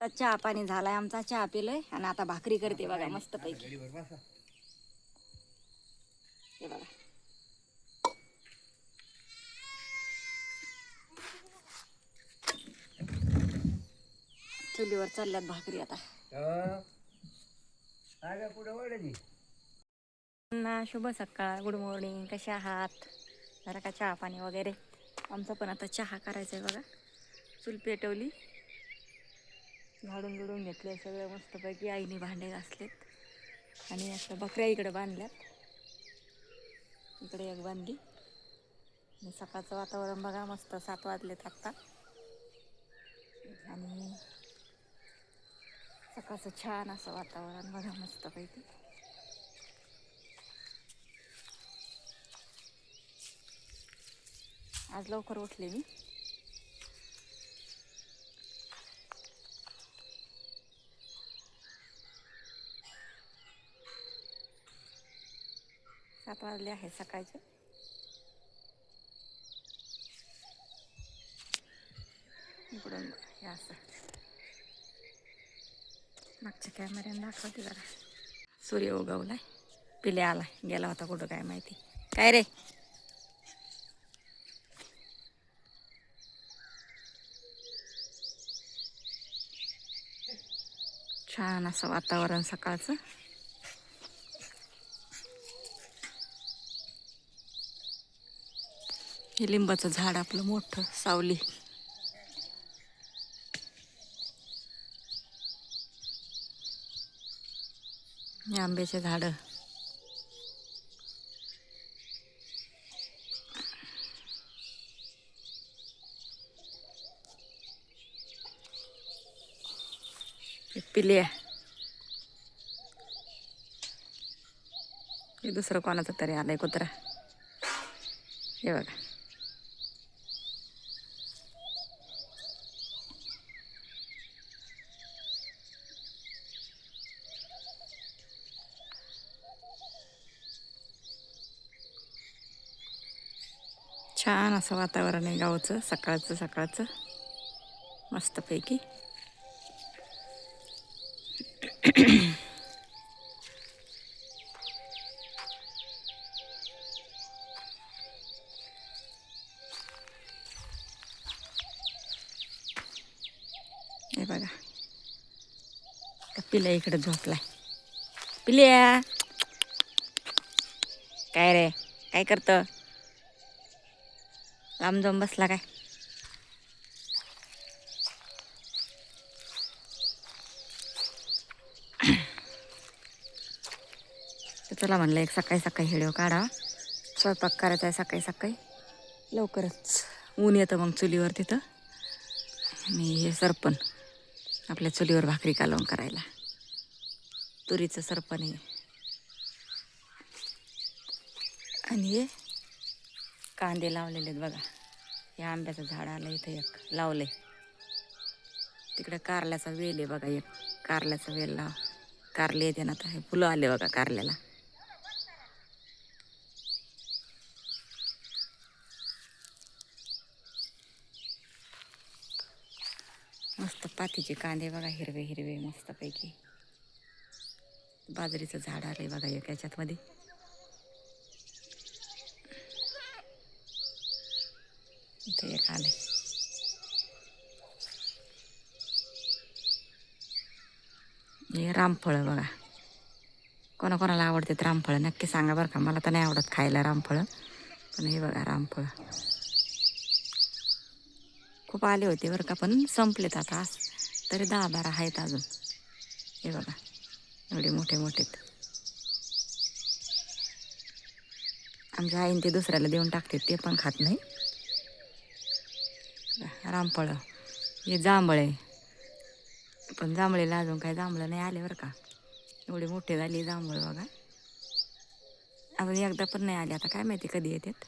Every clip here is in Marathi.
चहा पाणी झालाय आमचा, चहा पिलोय आणि आता भाकरी करते बघा मस्त पैकी. हे बघा चुलीवर चालल्यात भाकरी आता. शुभ सकाळ, गुड मॉर्निंग. कशा आहात? जरा का चहा पाणी वगैरे. आमचं पण आता चहा करायचा आहे बघा. चूल पेटवली, झाडून बिडून घेतले सगळं मस्तपैकी. आईने भांडे घासलेत आणि असं बकऱ्या इकडे बांधल्यात. इकडे एक बांधली. सकाळचं वातावरण बघा मस्त. 7 वाजलेत आत्ता आणि सकाळचं छान असं वातावरण बघा मस्तपैकी. आज लवकर उठले मी. सात वाजले आहे सकाळचे. इकडून हे असं मागच्या कॅमेऱ्याने दाखवते जरा. सूर्य उगवलाय. पिले आलाय, गेला होता कुठं काय माहिती. काय रे? छान असं वातावरण सकाळचं. हे लिंबाचं झाड आपलं मोठं, सावली. हे आंब्याचे झाड. पिल्या. हे दुसरं कोणाचं तरी आलंय कुत्रा. हे बघा. छान असं वातावरण आहे गावचं सकाळचं सकाळचं मस्तपैकी. हे बघा पिल्या इकडे झोपलाय. पिल्या काय रे? काय करतं? लांब जाऊन बसला काय? चला म्हणलं एक सकाळी सकाळी व्हिडिओ काढा. स्वयंपाक करायचा आहे सकाळी सकाळी लवकरच. ऊन येतं मग चुलीवर तिथं. आणि हे सरपण आपल्या चुलीवर भाकरी कालवण करायला. तुरीचं सरपण आहे. आणि हे कांदे लावलेले आहेत बघा. हे आंब्याचं झाड आलं इथं एक लावलंय. तिकडे कारल्याचा वेल आहे बघा एक. कारल्याचा वेल लाव. कारले येते ना, आता हे फुलं आले बघा कारल्याला. मस्त पातीचे कांदे बघा, हिरवे हिरवे मस्तपैकी. बाजरीचं झाड आलंय बघा एक याच्यात मध्ये. इथं एक आलंय. हे रामफळ बघा. कोणाकोणाला आवडतात रामफळ नक्की सांगा बरं का. मला तर नाही आवडत खायला रामफळ, पण हे बघा रामफळ खूप आले होते बरं का, पण संपलेत आता. तरी 10-12 आहेत अजून. हे बघा एवढे मोठे मोठेत. आमच्या आईने ते दुसऱ्याला देऊन टाकते, ते पण खात नाही. रामफळ. हे जांभळे, पण जांभळीला अजून काही जांभळं नाही आले बरं का. एवढे मोठे झाले जांभळ बघा. अजून एकदा पण नाही आले. आता काय माहिती कधी येतात.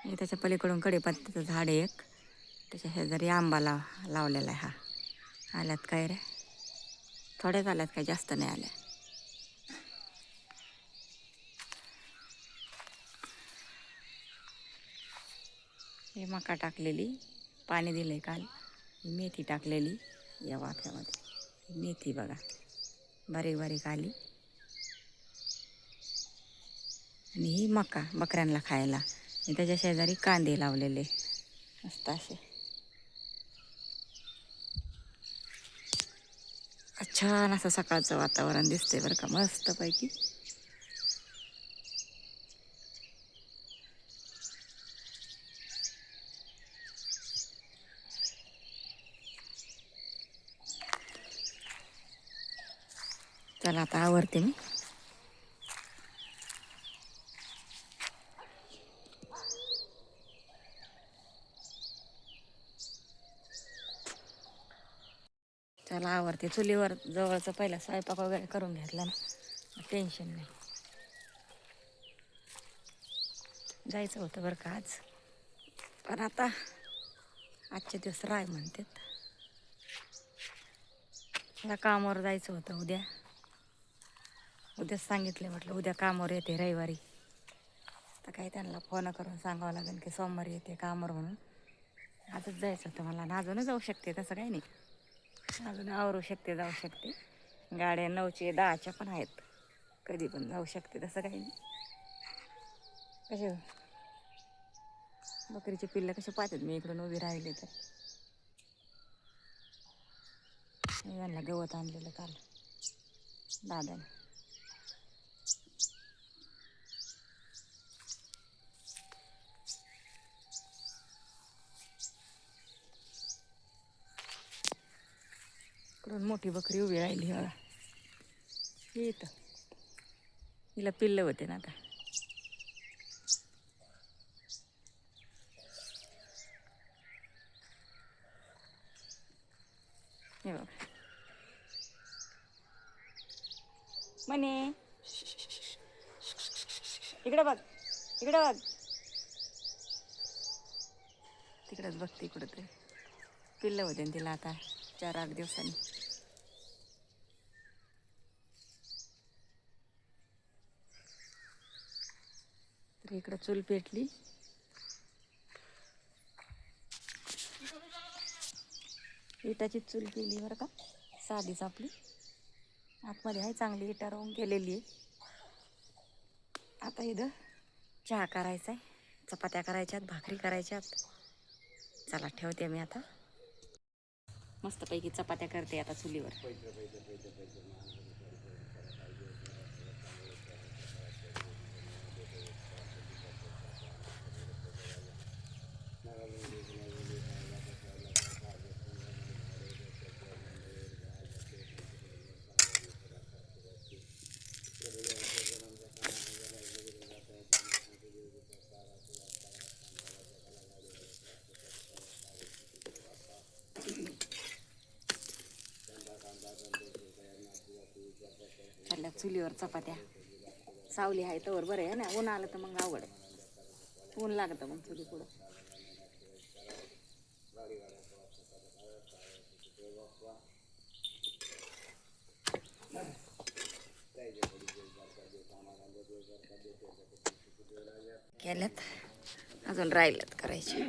हे त्याच्या पलीकडून कडीपत्त्याचं झाड आहे एक. त्याच्या शेजारी आंबा लावलेला आहे. हा आल्यात काय रे? थोड्याच आल्यात, काय जास्त नाही आल्या. हे मका टाकलेली, पाणी दिले काल. ही मेथी टाकलेली या वाफ्यामध्ये. मेथी बघा बारीक बारीक आली. आणि ही मका बकऱ्यांना खायला. आणि त्याच्या शेजारी कांदे लावलेले मस्त असे. छान असं सकाळचं वातावरण दिसतंय बरं का, मस्तपैकी. चला आता आवरते मी. चला आवरते. चुलीवर जवळचं पहिला स्वयंपाक वगैरे करून घेतला ना, टेन्शन नाही. जायचं होतं बरं का आज, पण आता आजचे दिवस राय म्हणतात. मला कामावर जायचं होतं उद्याच सांगितले, म्हटलं उद्या कामावर येते रविवारी. तर काही त्यांना फोन करून सांगावं लागेल की सोमवारी येते कामावर म्हणून. आजच जायचं होतं मला. ना अजूनच जाऊ शकते, तसं काही नाही. अजून आवरू शकते, जाऊ शकते. गाड्या 9च्या 10च्या पण आहेत, कधी पण जाऊ शकते, तसं काही नाही. कसे बकरीचे पिल्लं कसे पाहतात मी इकडून उभी राहिले तर. यांना गवत आणलेलं काल दादाने. इकडून मोठी बकरी उभी राहिली बघा. हे इथं हिला पिल्लं होते ना आता. हे बघा म्हणे, इकडे बघ, इकडे बघ. तिकडेच बघते, इकडं ते पिल्लं होते ना तिला आता 4-8 दिवसांनी. तर इकडं चूल पेटली. इटाची चूल केली बरं का, साधीच आपली. आतमध्ये आहे चांगली इटा रोवून केलेली आहे. आता इथं चहा करायचा आहे, चपात्या करायच्यात, भाकरी करायच्यात. चला ठेवते मी आता. मस्तपैकी चपात्या करते आता चुलीवर. चालल्या चुलीवर चपात्या. सावली आहे तर बरं आहे ना, ऊन आलं तर मग अवघड आहे. ऊन लागतं मग चुली पुढं. केल्यात, अजून राहिल्यात करायचे.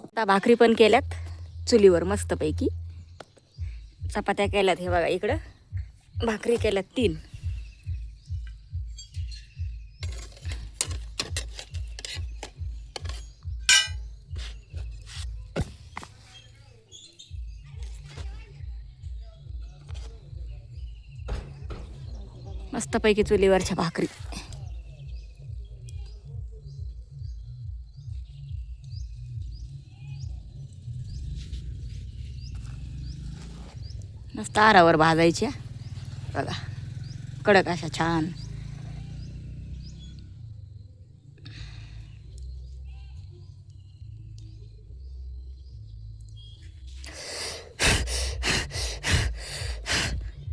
आता भाकरी पण केल्यात चुलीवर मस्तपैकी. चपात्या केल्यात हे बघा इकडं. भाकरी केल्यात 3. मस्तपैकी चुलीवरच्या भाकरी. मस्त आरावर भाजायच्या बघा, कडक अशा छान.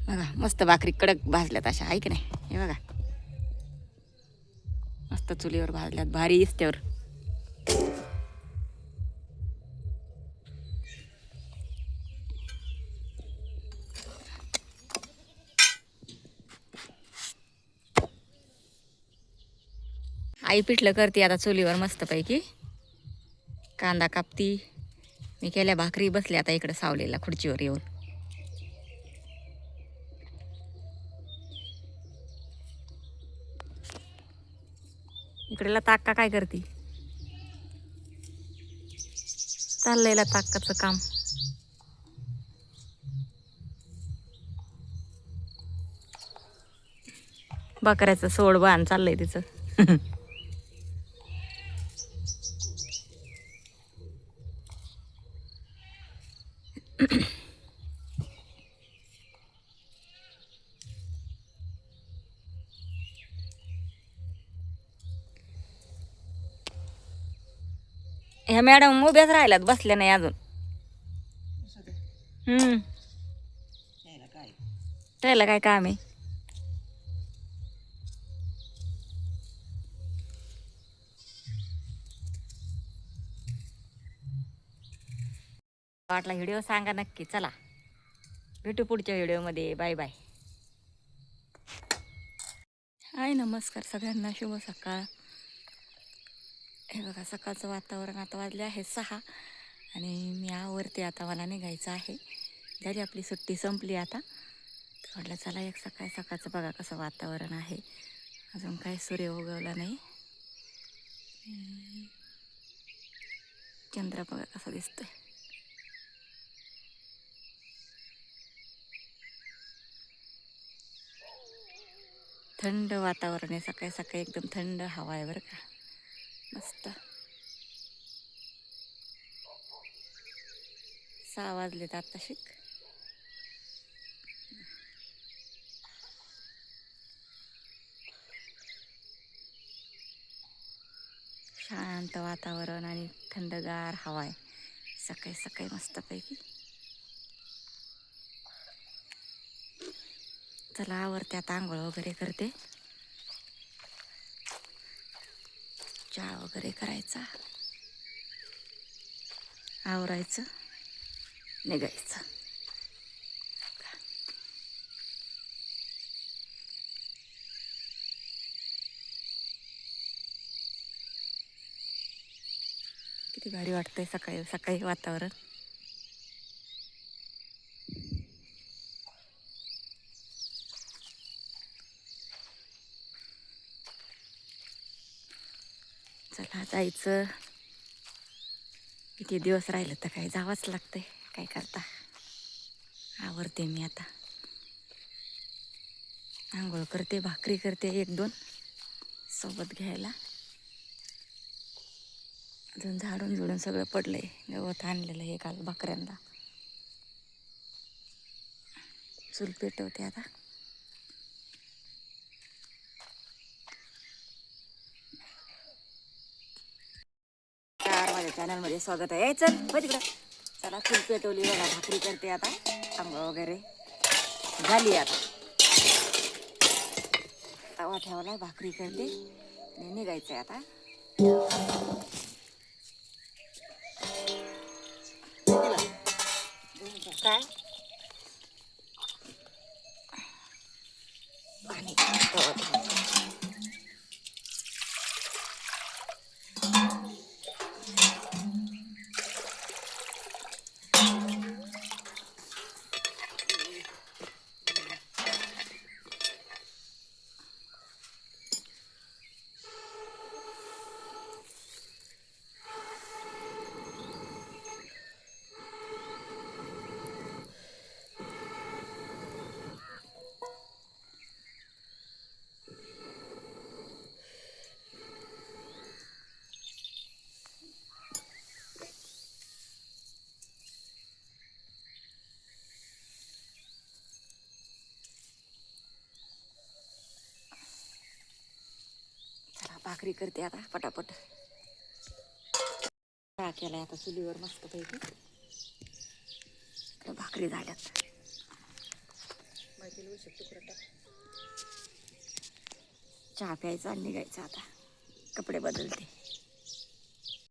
बघा मस्त भाकरी कडक भाजल्यात अशा, आहे की नाही. हे बघा मस्त चुलीवर भाजल्यात भारी इस्त्यावर. आई पिठलं करते आता चुलीवर मस्तपैकी. कांदा कापती. मी केल्या भाकरी, बसले आता इकडं सावलेला खुर्चीवर येऊन. इकडेला ताक्का काय करती? चाललेला ताक्काचं काम. बकऱ्याचं सोड बाण चाललंय तिचं. ह्या मॅडम उभ्याच राहिल्यात, बसल्या नाही अजून. त्याला काय काम आहे? वाटला व्हिडिओ सांगा नक्की. चला भेटू पुढच्या व्हिडिओमध्ये. Bye bye. हाय, नमस्कार सगळ्यांना, शुभ सकाळ. हे बघा सकाळचं वातावरण. आता वाजले आहे 6 आणि मी आवरते आता. मला निघायचं आहे. झाली आपली सुट्टी संपली आता. म्हटलं चला एक सकाळचं बघा कसं वातावरण आहे. अजून काय सूर्य उगवला नाही. चंद्र बघा कसं दिसतोय. थंड वातावरण आहे. सकाळी एकदम थंड हवा आहे बरं का. मस्त. 6 वाजलेत आता शिक. शांत वातावरण आणि थंडगार हवा आहे. सकाळी मस्तपैकी. चला आवरते आता, आंघोळ वगैरे करते. चहा वगैरे करायचा, आवरायचं, निघायचं. किती भारी वाटतंय सकाळी वातावरण. चला जायचं. किती दिवस राहिलं तर काय, जावंच लागतंय. काय करता. आवरते मी आता, आंघोळ करते, भाकरी करते 1-2 सोबत घ्यायला. अजून झाडून सगळं पडलंय. गवत आणलेलं हे काल बकऱ्यांना. चूल पेटवते आता. माझ्या चॅनलमध्ये स्वागत आहे. चल हो तिकडं. चला चूल पेटवली बघा, भाकरी करते आता. आंघोळ वगैरे झाली आता. तवा ठेवला, भाकरी करते आणि निघायचं आहे आता. काय पाणी भाकरी करते आता पटापट. चहा केलाय आता चुलीवर मस्तपैकी. भाकरी झाल्यात. चहा प्यायचा आणि निघायचं आता. कपडे बदलते.